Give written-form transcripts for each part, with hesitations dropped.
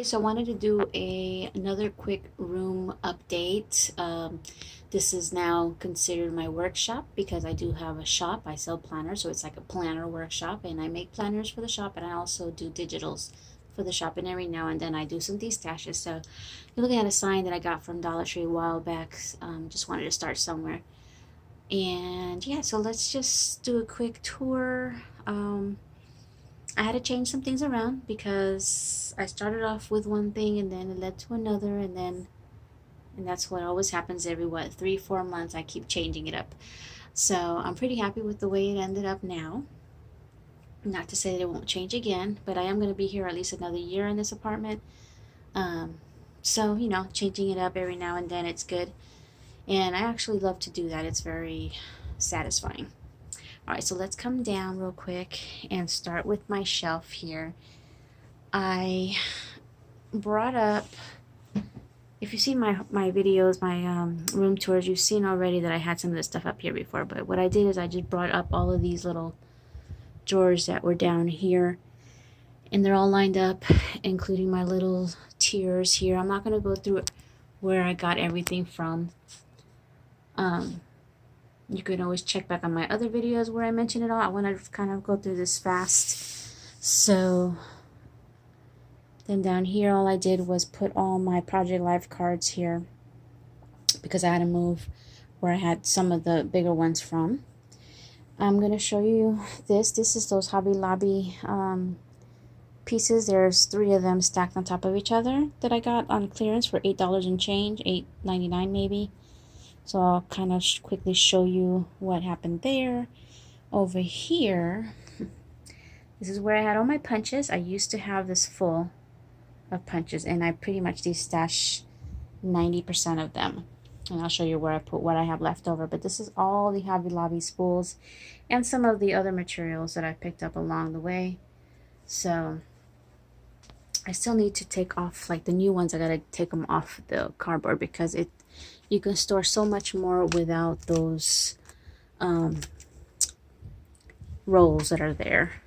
So I wanted to do another quick room update. This is now considered my workshop because I do have a shop. I sell planners, so it's like a planner workshop, and I make planners for the shop, and I also do digitals for the shop. And every now and then I do some destashes. So you're looking at a sign that I got from Dollar Tree a while back. Just wanted to start somewhere, and yeah. So let's just do a quick tour. I had to change some things around because I started off with one thing and then it led to another, and that's what always happens every 3 4 months. I keep changing it up. So I'm pretty happy with the way it ended up now. Not to say that it won't change again, but I am going to be here at least another year in this apartment. Um, so changing it up every now and then, it's good, and I actually love to do that. It's very satisfying. All right, so let's come down real quick and start with my shelf here. I brought up, if you've seen my videos, my room tours, you've seen already that I had some of this stuff up here before, but what I did is I just brought up all of these little drawers that were down here, and they're all lined up, including my little tiers here. I'm not going to go through where I got everything from. You can always check back on my other videos where I mention it all. I want to kind of go through this fast. So then down here, all I did was put all my Project Life cards here because I had to move where I had some of the bigger ones from. I'm going to show you this. This is those Hobby Lobby pieces. There's 3 of them stacked on top of each other that I got on clearance for $8 and change, $8.99 maybe. So I'll kind of quickly show you what happened there. Over here, this is where I had all my punches. I used to have this full of punches, and I pretty much destashed 90% of them. And I'll show you where I put what I have left over. But this is all the Hobby Lobby spools and some of the other materials that I picked up along the way. So I still need to take off, like the new ones, I gotta take them off the cardboard because you can store so much more without those rolls that are there.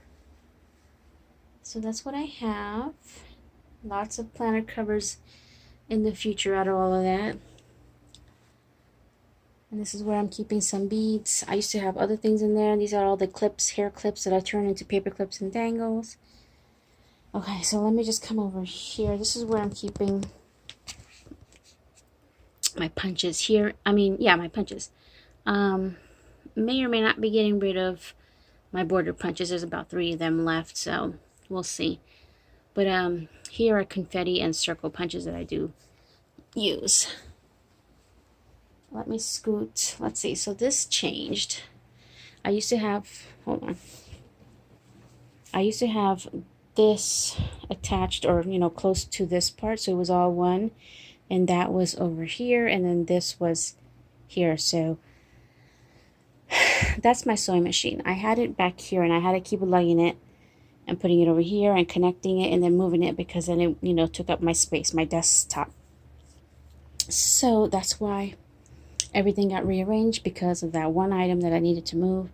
So that's what I have. Lots of planner covers in the future out of all of that. And this is where I'm keeping some beads. I used to have other things in there. These are all the clips, hair clips that I turn into paper clips and dangles. Okay, so let me just come over here. This is where I'm keeping my punches here. My punches. May or may not be getting rid of my border punches. There's about 3 of them left, so we'll see. But here are confetti and circle punches that I do use. Let me scoot. Let's see. So this changed. I used to have, hold on. I used to have this attached or, close to this part, so it was all one. And that was over here, and then this was here. So that's my sewing machine. I had it back here, and I had to keep lugging it and putting it over here and connecting it and then moving it because then it, took up my space, my desktop. So that's why everything got rearranged, because of that one item that I needed to move,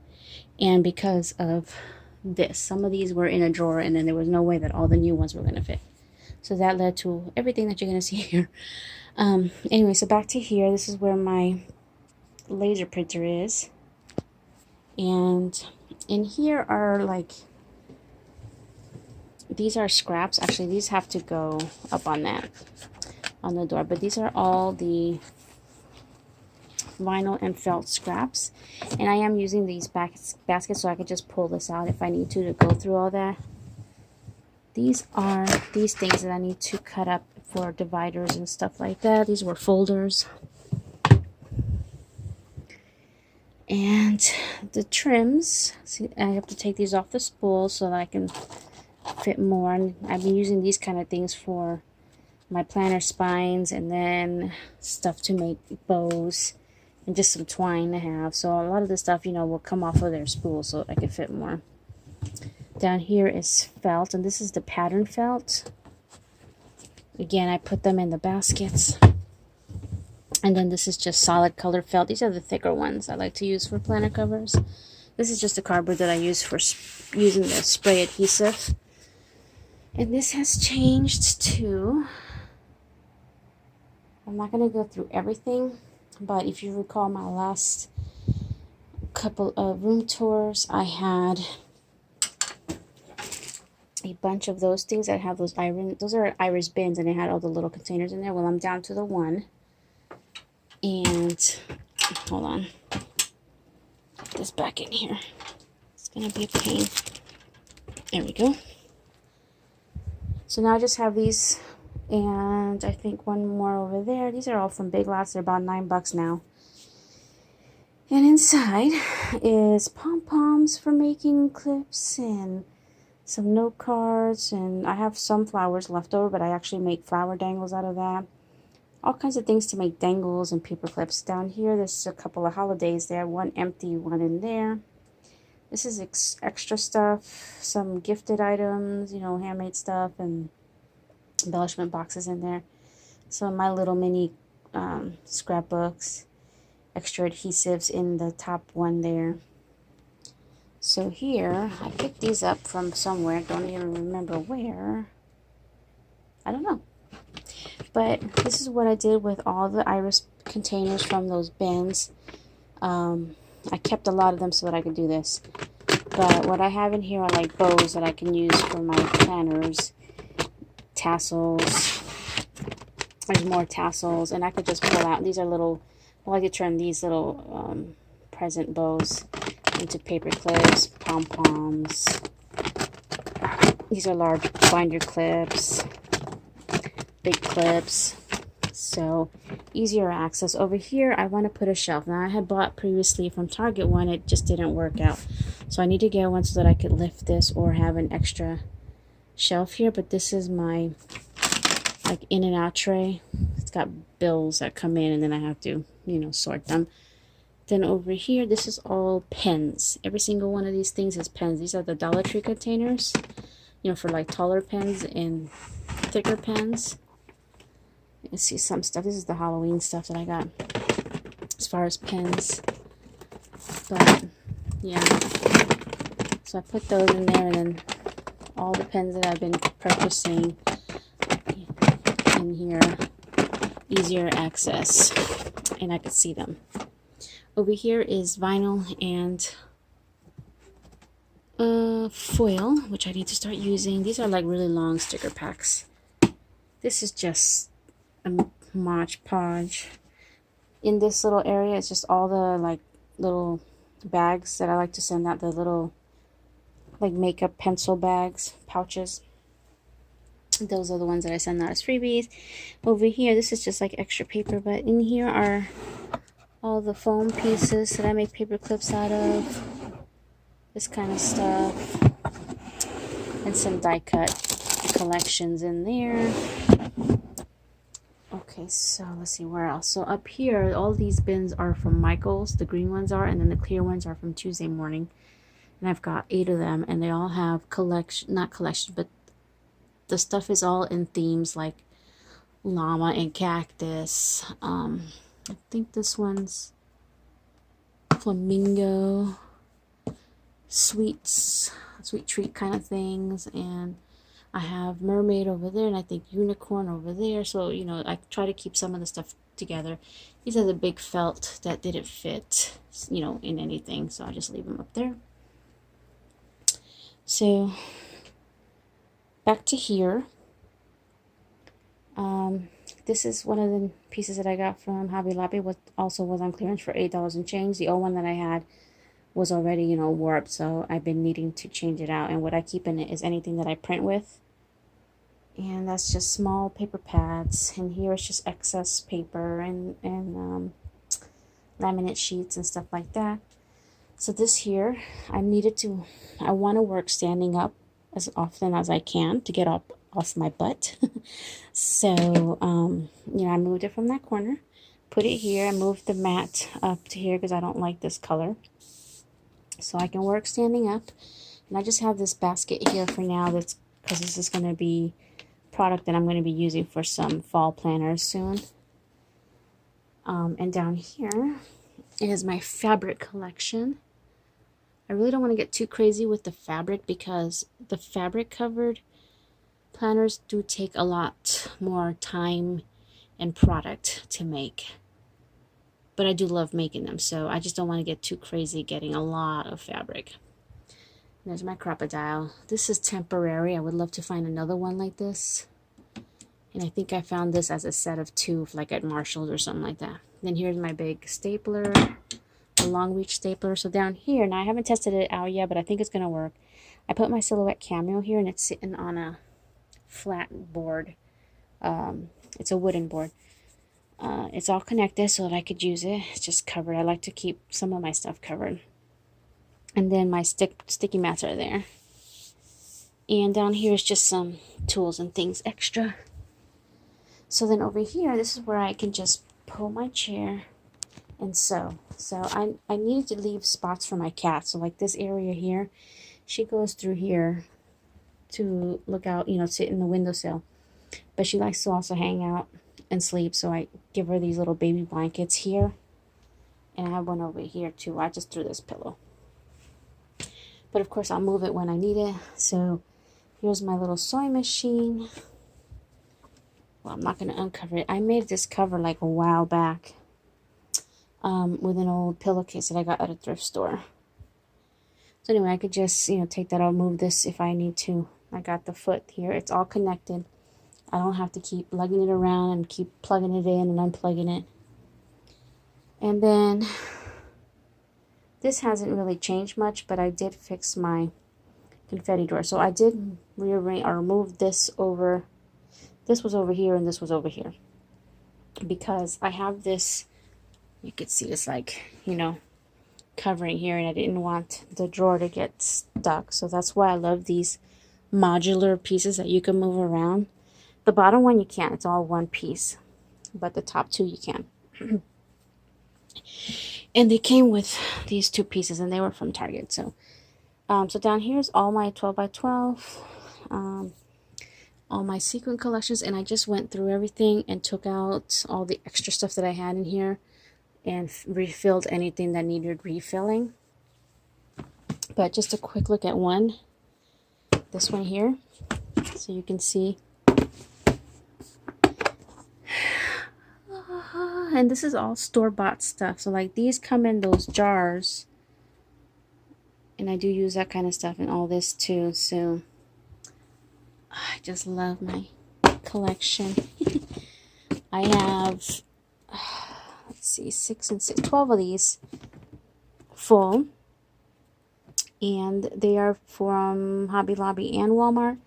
and because of this. Some of these were in a drawer, and then there was no way that all the new ones were going to fit. So that led to everything that you're going to see here. Anyway, so back to here. This is where my laser printer is. And in here are these are scraps. Actually, these have to go up on the door. But these are all the vinyl and felt scraps. And I am using these baskets so I can just pull this out if I need to go through all that. These are these things that I need to cut up for dividers and stuff like that. These were folders. And the trims, see, I have to take these off the spool so that I can fit more. And I've been using these kind of things for my planner spines, and then stuff to make bows, and just some twine to have. So a lot of this stuff, will come off of their spool so I can fit more. Down here is felt, and this is the pattern felt. Again, I put them in the baskets. And then this is just solid color felt. These are the thicker ones I like to use for planner covers. This is just a cardboard that I use for using the spray adhesive. And this has changed to, I'm not going to go through everything, but if you recall my last couple of room tours, I had a bunch of those things that have those iron, those are iris bins, and they had all the little containers in there. Well, I'm down to the one. And hold on, put this back in here. It's gonna be a pain. There we go. So now I just have these, and I think one more over there. These are all from Big Lots. They're about $9 now. And inside is Pom Poms for making clips and some note cards, and I have some flowers left over, but I actually make flower dangles out of that. All kinds of things to make dangles and paper clips. Down here, there's a couple of holidays there. One empty, one in there. This is extra stuff. Some gifted items, you know, handmade stuff, and embellishment boxes in there. Some of my little mini scrapbooks. Extra adhesives in the top one there. So here, I picked these up from somewhere. Don't even remember where. I don't know. But this is what I did with all the iris containers from those bins. I kept a lot of them so that I could do this. But what I have in here are like bows that I can use for my planners. Tassels. There's more tassels. And I could just pull out. These are little, I like to turn these little present bows into paper clips. Pom Poms. These are large binder clips. Big clips, so easier access. Over here I want to put a shelf. Now I had bought previously from Target one, it just didn't work out, so I need to get one so that I could lift this or have an extra shelf here. But this is my like in and out tray. It's got bills that come in and then I have to, you know, sort them. Then over here, this is all pens. Every single one of these things is pens. These are the Dollar Tree containers, you know, for like taller pens and thicker pens. You can see some stuff. This is the Halloween stuff that I got as far as pens. But yeah, so I put those in there, and then all the pens that I've been purchasing in here, easier access, and I could see them. Over here is vinyl and foil, which I need to start using. These are like really long sticker packs. This is just a Mod Podge. In this little area, it's just all the like little bags that I like to send out, the little like makeup pencil bags, pouches. Those are the ones that I send out as freebies. Over here, this is just like extra paper, but in here are all the foam pieces that I make paper clips out of. This kind of stuff. And some die cut collections in there. Okay, so let's see where else. So up here, all these bins are from Micheal's. The green ones are, and then the clear ones are from Tuesday Morning. And I've got 8 of them, and they all have not collection, but the stuff is all in themes like llama and cactus. I think this one's flamingo, sweet treat kind of things, and I have mermaid over there, and I think unicorn over there. So, you know, I try to keep some of the stuff together. These are the big felt that didn't fit, you know, in anything, so I just leave them up there. So back to here. This is one of the pieces that I got from Hobby Lobby. Also was on clearance for $8 and change. The old one that I had was already, you know, warped, so I've been needing to change it out. And what I keep in it is anything that I print with. And that's just small paper pads. And here it's just excess paper and laminate sheets and stuff like that. So this here, I want to work standing up as often as I can to get off my butt. So, you know, I moved it from that corner, put it here. I moved the mat up to here because I don't like this color. So I can work standing up. And I just have this basket here for now, that's because this is going to be product that I'm going to be using for some fall planners soon. And down here is my fabric collection. I really don't want to get too crazy with the fabric because the fabric covered Planners do take a lot more time and product to make, but I do love making them, so I just don't want to get too crazy getting a lot of fabric. There's my crocodile. This is temporary. I would love to find another one like this. And I think I found this as a set of 2, like at Marshall's or something like that. Then here's my big stapler, a long reach stapler. So down here, now I haven't tested it out yet, but I think it's going to work. I put my silhouette cameo here, and it's sitting on a flat board. It's a wooden board. It's all connected so that I could use it. It's just covered. I like to keep some of my stuff covered. And then my sticky mats are there. And down here is just some tools and things extra. So then over here, this is where I can just pull my chair and sew. So I needed to leave spots for my cat. So like this area here, she goes through here to look out, you know, sit in the windowsill. But she likes to also hang out and sleep. So I give her these little baby blankets here. And I have one over here too. I just threw this pillow. But of course I'll move it when I need it. So here's my little sewing machine. Well, I'm not going to uncover it. I made this cover like a while back with an old pillowcase that I got at a thrift store. So anyway, I could just, you know, take that out, move this if I need to. I got the foot here. It's all connected. I don't have to keep lugging it around and keep plugging it in and unplugging it. And then this hasn't really changed much, but I did fix my confetti door. So I did rearrange or move this over. This was over here and this was over here. Because I have this, you could see it's like, you know, covering here, and I didn't want the drawer to get stuck. So that's why I love these modular pieces that you can move around. The bottom one you can't, it's all one piece. But the top 2 you can. And they came with these 2 pieces, and they were from Target. So so down here is all my 12 by 12, all my sequin collections, and I just went through everything and took out all the extra stuff that I had in here and refilled anything that needed refilling. But just a quick look at one, this one here, so you can see. And this is all store-bought stuff. So like these come in those jars, and I do use that kind of stuff in all this too. So I just love my collection. I have, let's see, 6 and 6, 12 of these full. And they are from Hobby Lobby and Walmart.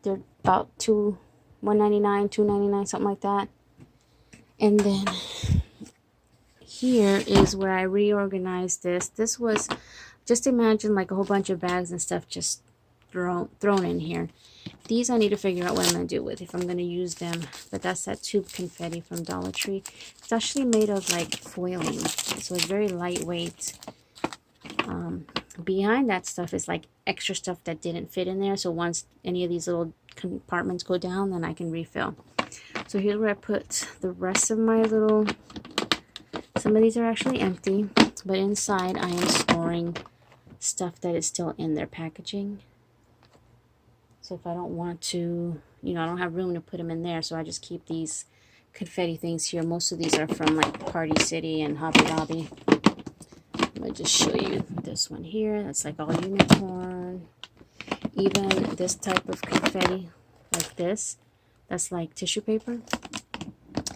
They're about $1.99, $2.99, something like that. And then here is where I reorganized this. This was, just imagine like a whole bunch of bags and stuff just thrown in here. These I need to figure out what I'm going to do with, if I'm going to use them. But that's that tube confetti from Dollar Tree. It's actually made of like foiling, so it's very lightweight. Behind that stuff is like extra stuff that didn't fit in there. So once any of these little compartments go down, then I can refill. So here's where I put the rest of my little, some of these are actually empty, but inside I am storing stuff that is still in their packaging. So if I don't want to, you know, I don't have room to put them in there, so I just keep these confetti things here. Most of these are from like Party City and Hobby Lobby. I'm going to just show you this one here. That's like all unicorn. Even this type of confetti, like this, that's like tissue paper.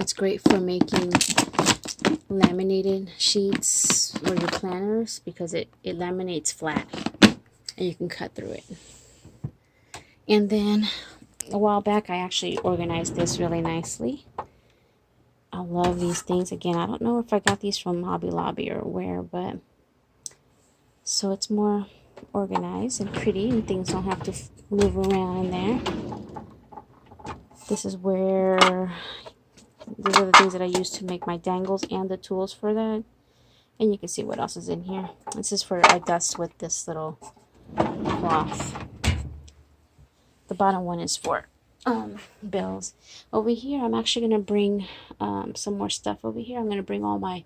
It's great for making laminated sheets or your planners because it laminates flat and you can cut through it. And then a while back I actually organized this really nicely. I love these things. Again, I don't know if I got these from Hobby Lobby or where, but so it's more organized and pretty and things don't have to move around in there. This is where, these are the things that I use to make my dangles and the tools for that. And you can see what else is in here. This is for I dust with this little cloth. The bottom one is for bills. Over here, I'm actually going to bring some more stuff over here. I'm going to bring all my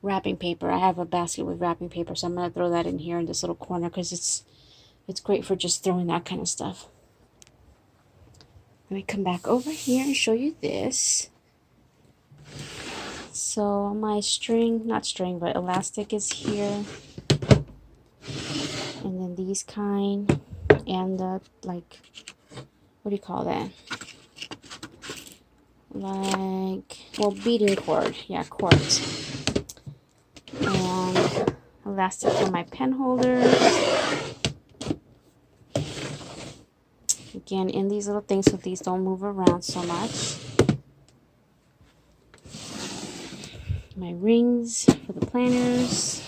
wrapping paper. I have a basket with wrapping paper, so I'm going to throw that in here in this little corner because it's great for just throwing that kind of stuff. Let me come back over here and show you this. So my string, not string, but elastic is here. And then these kind. And the, like, what do you call that? Like, well, beading cord. Yeah, cords. And elastic for my pen holders. Again, in these little things so these don't move around so much. My rings for the planners.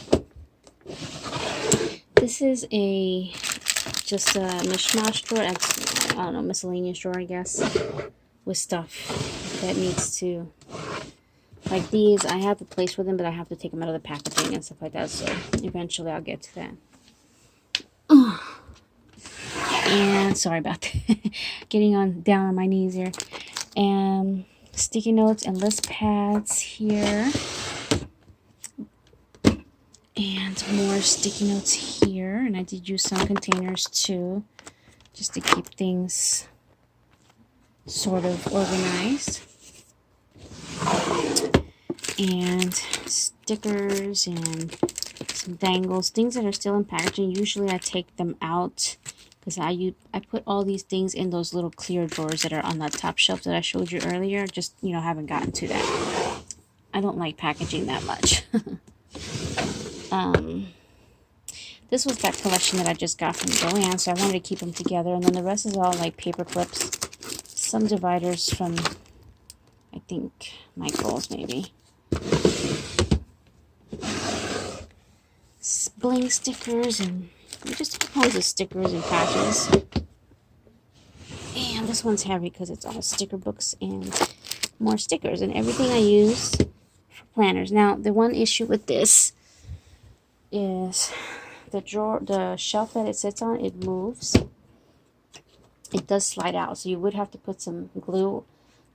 This is just a mishmash drawer. I don't know, miscellaneous drawer, I guess, with stuff that needs to, like these, I have a place for them, but I have to take them out of the packaging and stuff like that, so eventually I'll get to that. And sorry about that. Getting down on my knees here. And sticky notes and list pads here. And more sticky notes here. And I did use some containers too, just to keep things sort of organized. And stickers and some dangles, things that are still in packaging. Usually I take them out because I put all these things in those little clear drawers that are on that top shelf that I showed you earlier. Just, you know, haven't gotten to that. I don't like packaging that much. This was that collection that I just got from JoAnns, so I wanted to keep them together. And then the rest is all like paper clips. Some dividers from, I think, Micheal's maybe. Bling stickers and just all kinds of stickers and patches. And this one's heavy because it's all sticker books and more stickers and everything I use for planners. Now, the one issue with this is the shelf that it sits on, it moves. It does slide out, so you would have to put some glue,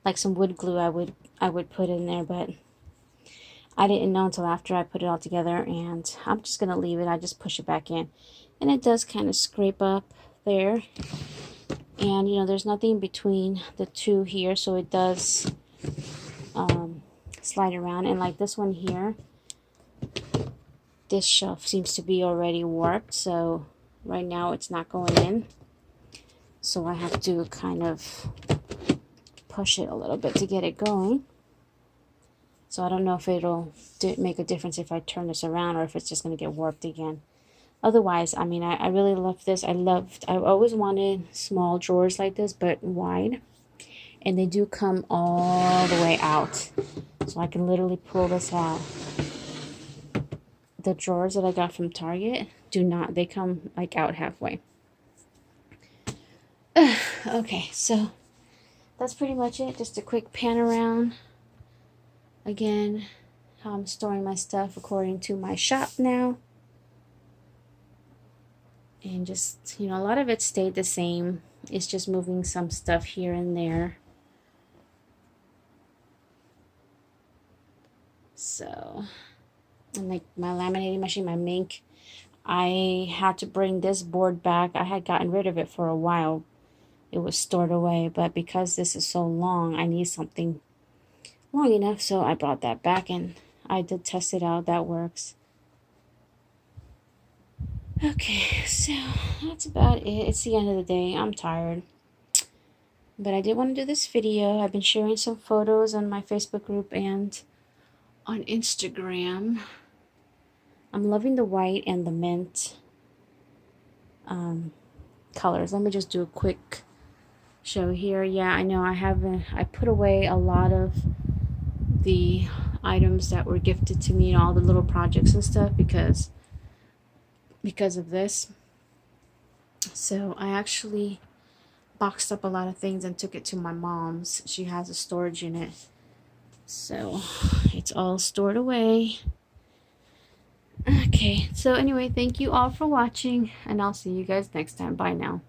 like some wood glue I would put in there, but I didn't know until after I put it all together, and I'm just going to leave it. I just push it back in, and it does kind of scrape up there, and you know, there's nothing between the two here, so it does slide around. And like this one here, this shelf seems to be already warped, so right now it's not going in, so I have to kind of push it a little bit to get it going. So I don't know if it'll make a difference if I turn this around or if it's just going to get warped again. Otherwise, I mean, I really love this. I always wanted small drawers like this, but wide. And they do come all the way out. So I can literally pull this out. The drawers that I got from Target do not. They come like out halfway. Okay, so that's pretty much it. Just a quick pan around. Again, how I'm storing my stuff according to my shop now. And just, you know, a lot of it stayed the same. It's just moving some stuff here and there. So, and like my laminating machine, my Mink, I had to bring this board back. I had gotten rid of it for a while. It was stored away, but because this is so long, I need something long enough, so I brought that back and I did test it out. That works. Okay, so that's about it. It's the end of the day. I'm tired, but I did want to do this video. I've been sharing some photos on my Facebook group and on Instagram. I'm loving the white and the mint colors. Let me just do a quick show here. Yeah, I know I put away a lot of the items that were gifted to me and all the little projects and stuff because of this. So I actually boxed up a lot of things and took it to my mom's. She has a storage unit, so it's all stored away. Okay, so anyway, thank you all for watching, and I'll see you guys next time. Bye now.